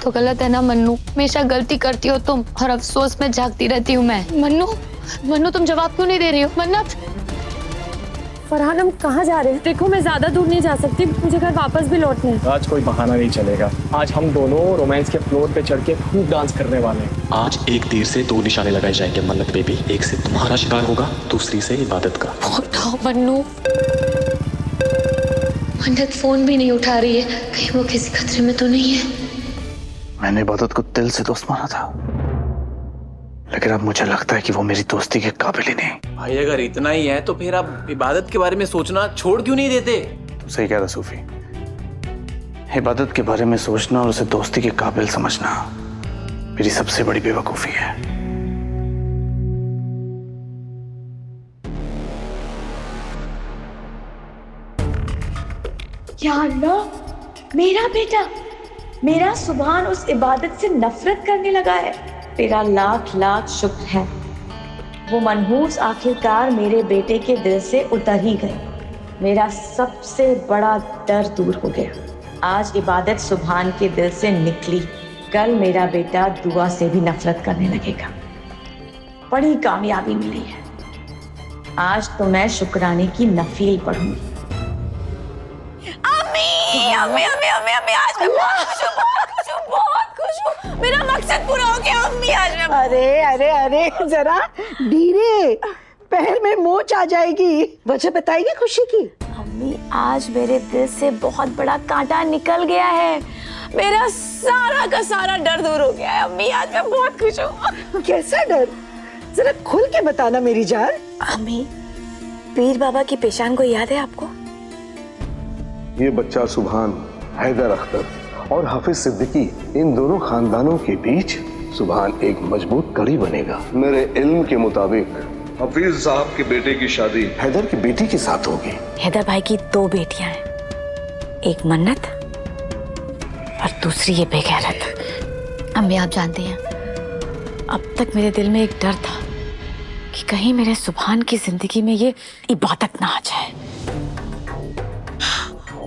तो गलत है ना मन्नू, हमेशा गलती करती हो तुम और अफसोस में जागती रहती हूँ मैं। मन्नू, मन्नू तुम जवाब क्यों नहीं दे रही हो? मन्नत। फरहान हम कहाँ जा रहे हैं? देखो मैं ज्यादा दूर नहीं जा सकती, मुझे घर वापस भी लौटना है। आज कोई बहाना नहीं चलेगा। आज हम दोनों रोमांस के फ्लोर पे चढ़ के खूब डांस करने वाले हैं। आज एक तीर से दो निशाने लगाए जाएंगे मन्नत बेबी। एक से तुम्हारा शिकार होगा, दूसरी से इबादत का। उठाओ मन्नू। मन्नत फोन भी नहीं उठा रही है, कहीं वो किसी खतरे में तो नहीं है। मैंने इबादत को दिल से दोस्त माना था, लेकिन अब मुझे लगता है कि वो मेरी दोस्ती के काबिल ही नहीं। भाई अगर इतना ही है तो फिर आप इबादत के बारे में सोचना छोड़ क्यों नहीं देते? तू सही कह रहा सूफी। इबादत के बारे में सोचना और उसे दोस्ती के काबिल समझना मेरी सबसे बड़ी बेवकूफी है। या अल्लाह, मेरा बेटा, मेरा सुभान उस इबादत से नफरत करने लगा है। तेरा लाख लाख शुक्र है, वो मनहूस आखिरकार मेरे बेटे के दिल से उतर ही गई। मेरा सबसे बड़ा डर दूर हो गया। आज इबादत सुभान के दिल से निकली, कल मेरा बेटा दुआ से भी नफरत करने लगेगा। बड़ी कामयाबी मिली है। आज तो मैं शुक्राने की नफील पढ़ूंगी। अम्मी, अम्मी, अम्मी, अम्मी, अम्मी, आज मैं बहुत खुश हूँ। मेरा मकसद पूरा हो गया अम्मी, आज मैं। अरे अरे अरे जरा धीरे, पैर में मोच आ जाएगी। वजह बताइए खुशी की। अम्मी, आज मेरे दिल से बहुत बड़ा कांटा निकल गया है। मेरा सारा का सारा डर दूर हो गया है अम्मी, आज मैं बहुत खुश हूँ। कैसा डर? जरा खुल के बताना मेरी जान। अम्मी, पीर बाबा की पेशान को याद है आपको? ये बच्चा सुभान, हैदर अख्तर और हाफिज सिद्दीकी, इन दोनों खानदानों के बीच सुभान एक मजबूत कड़ी बनेगा। मेरे इल्म के मुताबिक हफीज साहब के बेटे की शादी हैदर की बेटी के साथ होगी। हैदर भाई की दो बेटियां हैं, एक मन्नत और दूसरी ये बेगैरत। अम्मी आप जानती हैं, अब तक मेरे दिल में एक डर था कि कहीं मेरे सुभान की जिंदगी में ये इबादत ना आ जाए,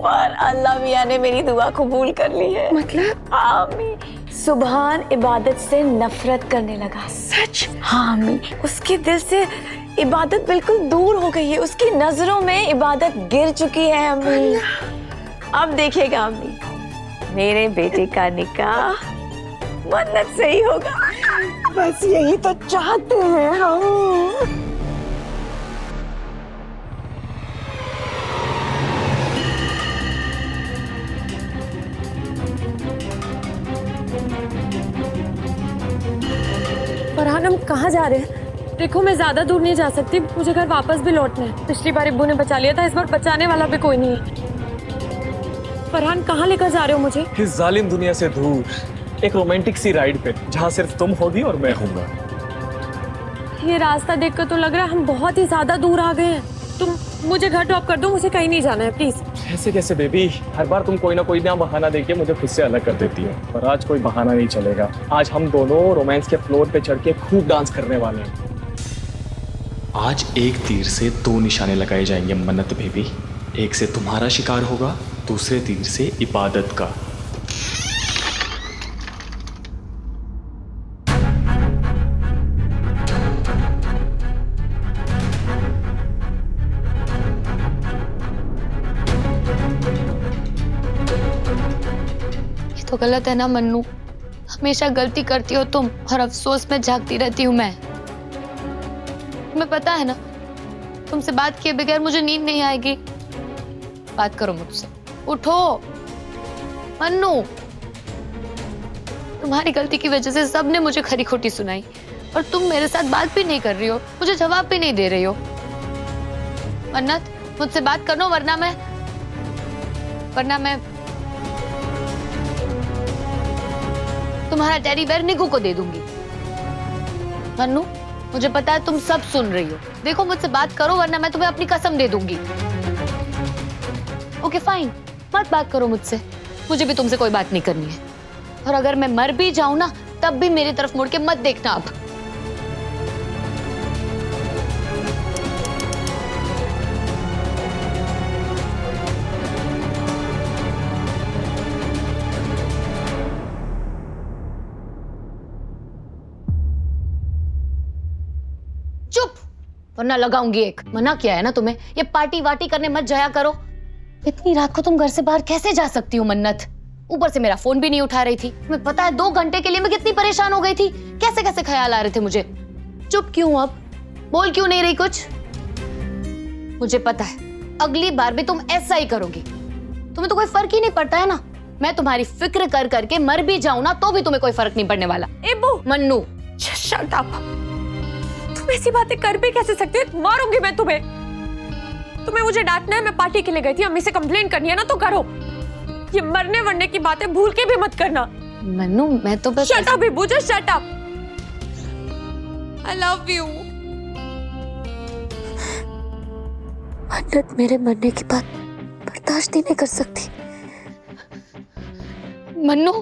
और अल्लाह मियां ने मेरी दुआ कबूल कर ली है। मतलब? आमीन। सुभान इबादत से नफरत करने लगा। सच? हाँ अम्मी, उसके दिल से इबादत बिल्कुल दूर हो गई है। उसकी नजरों में इबादत गिर चुकी है अम्मी। अब देखिएगा अम्मी, मेरे बेटे का निकाह मन्नत से ही होगा। बस यही तो चाहते हैं हम। फरहान हम कहाँ जा रहे हैं? देखो मैं ज्यादा दूर नहीं जा सकती, मुझे घर वापस भी लौटना है। पिछली बार इब्बू ने बचा लिया था, इस बार बचाने वाला भी कोई नहीं है। फरहान कहाँ लेकर जा रहे हो मुझे? इस जालिम दुनिया से दूर, एक रोमांटिक सी राइड पे, जहाँ सिर्फ तुम होगी और मैं होऊंगा। ये रास्ता देखकर तो लग रहा है हम बहुत ही ज्यादा दूर आ गए हैं। तुम मुझे घर ड्रॉप कर दो, मुझे कहीं नहीं जाना है प्लीज। ऐसे कैसे बेबी, हर बार तुम कोई ना कोई नया बहाना देके मुझे खुद से अलग कर देती हो, पर आज कोई बहाना नहीं चलेगा। आज हम दोनों रोमांस के फ्लोर पे चढ़ के खूब डांस करने वाले हैं। आज एक तीर से दो निशाने लगाए जाएंगे मन्नत बेबी। एक से तुम्हारा शिकार होगा, दूसरे तीर से इबादत का। तो गलत है ना मन्नू, हमेशा गलती करती हो तुम और अफसोस में जागती रहती हूँ मैं। तुम्हें पता है ना, तुमसे बात किए बगैर मुझे नींद नहीं आएगी। बात करो मुझसे, उठो मन्नू। तुम्हारी गलती की वजह से सबने मुझे खरी खोटी सुनाई, और तुम मेरे साथ बात भी नहीं कर रही हो, मुझे जवाब भी नहीं दे रही हो। मन्नत, मुझसे बात करो वरना मैं तुम्हारा टेडी बेयर निकू को दे दूंगी। मन्नू, मुझे पता है तुम सब सुन रही हो। देखो मुझसे बात करो वरना मैं तुम्हें अपनी कसम दे दूंगी। ओके फाइन, मत बात करो मुझसे, मुझे भी तुमसे कोई बात नहीं करनी है। और अगर मैं मर भी जाऊं ना, तब भी मेरी तरफ मुड़ के मत देखना अब। वरना लगाऊंगी एक। मना किया है ना तुम्हें, ये पार्टी वार्टी करने मत जाया करो। इतनी रात को तुम घर से बाहर कैसे जा सकती हो मन्नत? ऊपर से मेरा फोन भी नहीं उठा रही थी। तुम्हें पता है 2 घंटे के लिए मैं कितनी परेशान हो गई थी, कैसे कैसे ख्याल आ रहे थे मुझे। चुप क्यों अब? बोल क्यों नहीं रही कुछ? मुझे पता है अगली बार भी तुम ऐसा ही करोगी। तुम्हें तो कोई फर्क ही नहीं पड़ता है ना। मैं तुम्हारी फिक्र कर करके मर भी जाऊं ना तो भी तुम्हें कोई फर्क नहीं पड़ने वाला। Above Mannu shut up. तुम ऐसी बातें कर भी कैसे सकती हो? मारूंगी मैं तुम्हें। तुम्हें मुझे डांटना है, मैं पार्टी के लिए गई थी, अम्मी से कंप्लेंट करनी है ना तो करो। ये मरने वरने की बातें भूल के भी मत करना। मन्नू मैं तो बस shut up above, just shut up. I love you. मन्नत मेरे मरने की बात बर्दाश्त ही नहीं कर सकती। मन्नू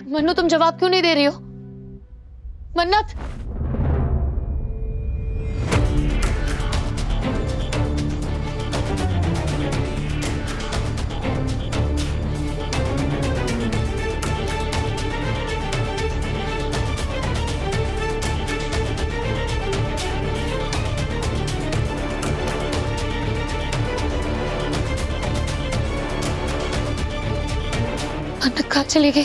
मन्नू तुम जवाब क्यों नहीं दे रही हो? मन्नत मन्नत कहाँ चली गई?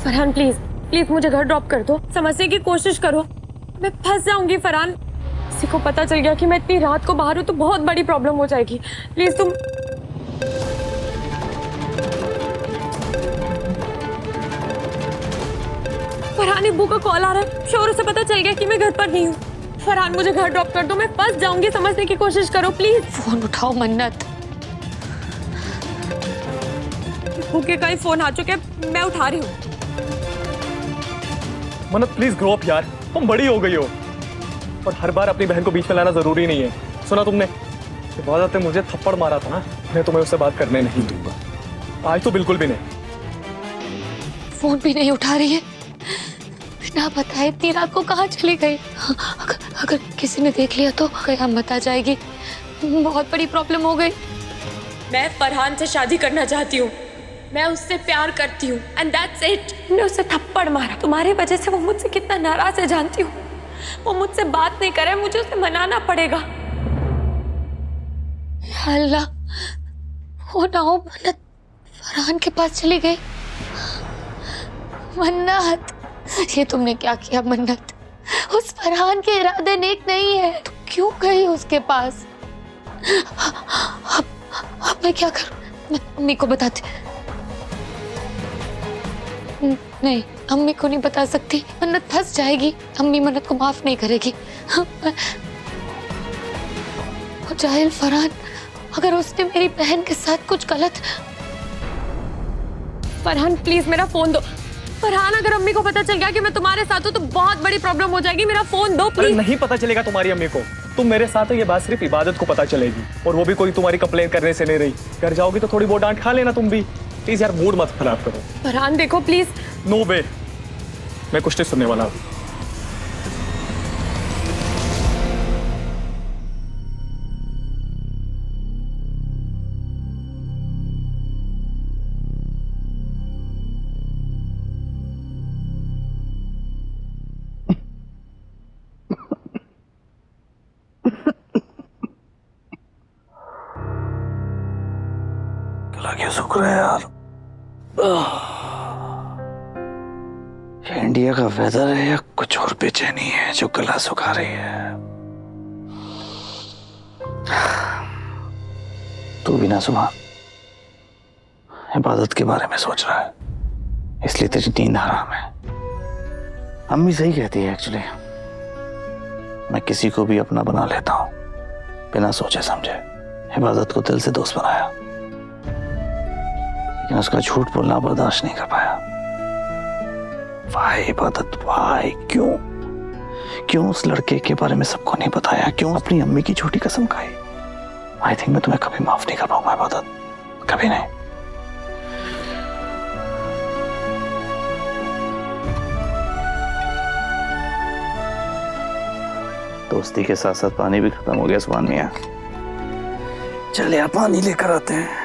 फरहान प्लीज प्लीज मुझे घर ड्रॉप कर दो। समझने की कोशिश करो, मैं फंस जाऊंगी फरहान। किसी को पता चल गया कि मैं इतनी रात को बाहर हूँ तो बहुत बड़ी प्रॉब्लम हो जाएगी। प्लीज तुम। फरहान अब्बू का कॉल आ रहा है, शोर उसे पता चल गया कि मैं घर पर नहीं हूँ। फरहान मुझे घर ड्रॉप कर दो, मैं फंस जाऊंगी। समझने की कोशिश करो प्लीज। फोन उठाओ मन्नत। के कई फोन आ चुके हैं, मैं उठा रही हूँ। मन्नत प्लीज ग्रो अप यार, तुम बड़ी हो गई हो और हर बार अपनी बहन को बीच में लाना जरूरी नहीं है। सुना तुमने? इबादत ने मुझे थप्पड़ मारा था ना, मैं तुम्हें उससे बात करने नहीं दूंगा आज तो, बिल्कुल भी नहीं। फोन भी नहीं उठा रही है, बिना बताए इतनी रात को कहाँ चली गई? अगर किसी ने देख लिया तो कयामत आ जाएगी, बहुत बड़ी प्रॉब्लम हो गई। मैं फरहान से शादी करना चाहती हूँ, मैं उससे प्यार करती हूँ एंड दैट्स इट। मैंने उसे थप्पड़ मारा, तुम्हारी वजह से वो मुझसे कितना नाराज है जानती हूँ। वो मुझसे बात नहीं करे, मुझे उसे मनाना पड़ेगा। या अल्लाह, वो ना हो मन्नत फरहान के पास चली गई। मन्नत ये तुमने क्या किया मन्नत? उस फरहान के इरादे नेक नहीं है, तुम क्यों गई उसके पास? अब मैं क्या करूं? मैं अम्मी को बताती। नहीं, अम्मी को नहीं बता सकती, मन्नत फंस जाएगी। अम्मी मन्नत को माफ नहीं करेगी। वो जाहिल फरहान, अगर उसने मेरी बहन के साथ कुछ गलत। फरहान प्लीज मेरा फोन दो। फरहान अगर अम्मी को पता चल गया कि मैं तुम्हारे साथ हूँ तो बहुत बड़ी प्रॉब्लम हो जाएगी। मेरा फोन दो अरे प्लीज। नहीं पता चलेगा तुम्हारी अम्मी को, तुम मेरे साथ हो ये बात सिर्फ इबादत को पता चलेगी, और वो भी कोई तुम्हारी कंप्लेन करने से नहीं रही। घर जाओगी तो थोड़ी बहुत डांट खा लेना तुम भी। प्लीज यार मूड मत खराब करो। फरहान देखो प्लीज। नो वे, मैं कुछ नहीं सुनने वाला। लगे शुक्र है यार, ये इंडिया का वेदर है या कुछ और बेचैनी है जो गला सुखा रही है। तू भी ना सुबह इबादत के बारे में सोच रहा है, इसलिए तेरी नींद हराम है। अम्मी सही कहती है एक्चुअली, मैं किसी को भी अपना बना लेता हूं बिना सोचे समझे। इबादत को दिल से दोस्त बनाया, लेकिन उसका झूठ बोलना बर्दाश्त नहीं कर पाया। वाई इबादत, वाई? क्यों उस लड़के के बारे में सबको नहीं बताया? क्यों अपनी अम्मी की झूठी कसम खाई? आई थिंक मैं तुम्हें कभी माफ नहीं कर पाऊंगा इबादत, कभी नहीं। दोस्ती के साथ साथ पानी भी खत्म हो गया सुभान मियां। चल यार पानी लेकर आते हैं।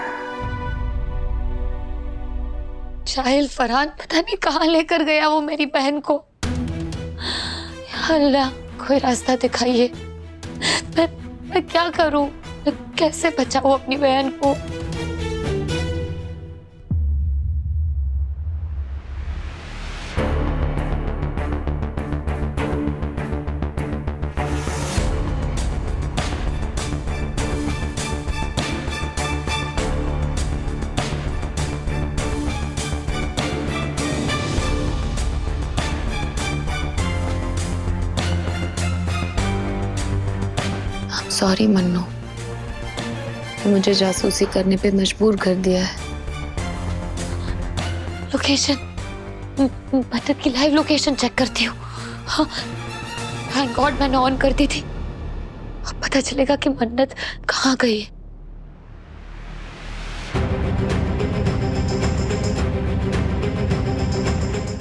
जाहिल फरहान पता नहीं कहाँ लेकर गया वो मेरी बहन को। या अल्लाह, कोई रास्ता दिखाइए, मैं मैं क्या करूं? मैं कैसे बचाऊं अपनी बहन को? सॉरी मन्नू, मुझे जासूसी करने पे मजबूर कर दिया है। लोकेशन, मन्नत की लाइव लोकेशन चेक करती हूँ। हाँ, थैंक गॉड मैंने ऑन कर दी थी। अब पता चलेगा कि मन्नत कहाँ गई है।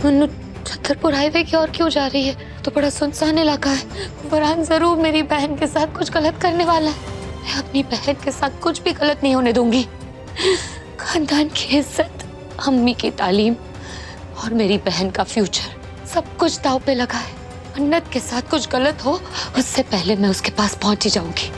मन्नू छतरपुर हाईवे की ओर क्यों जा रही है? तो बड़ा सुनसान इलाका है। फरहान जरूर मेरी बहन के साथ कुछ गलत करने वाला है। मैं अपनी बहन के साथ कुछ भी गलत नहीं होने दूंगी। खानदान की इज्जत, अम्मी की तालीम और मेरी बहन का फ्यूचर सब कुछ दांव पे लगा है। मन्नत के साथ कुछ गलत हो उससे पहले मैं उसके पास पहुंच ही जाऊंगी।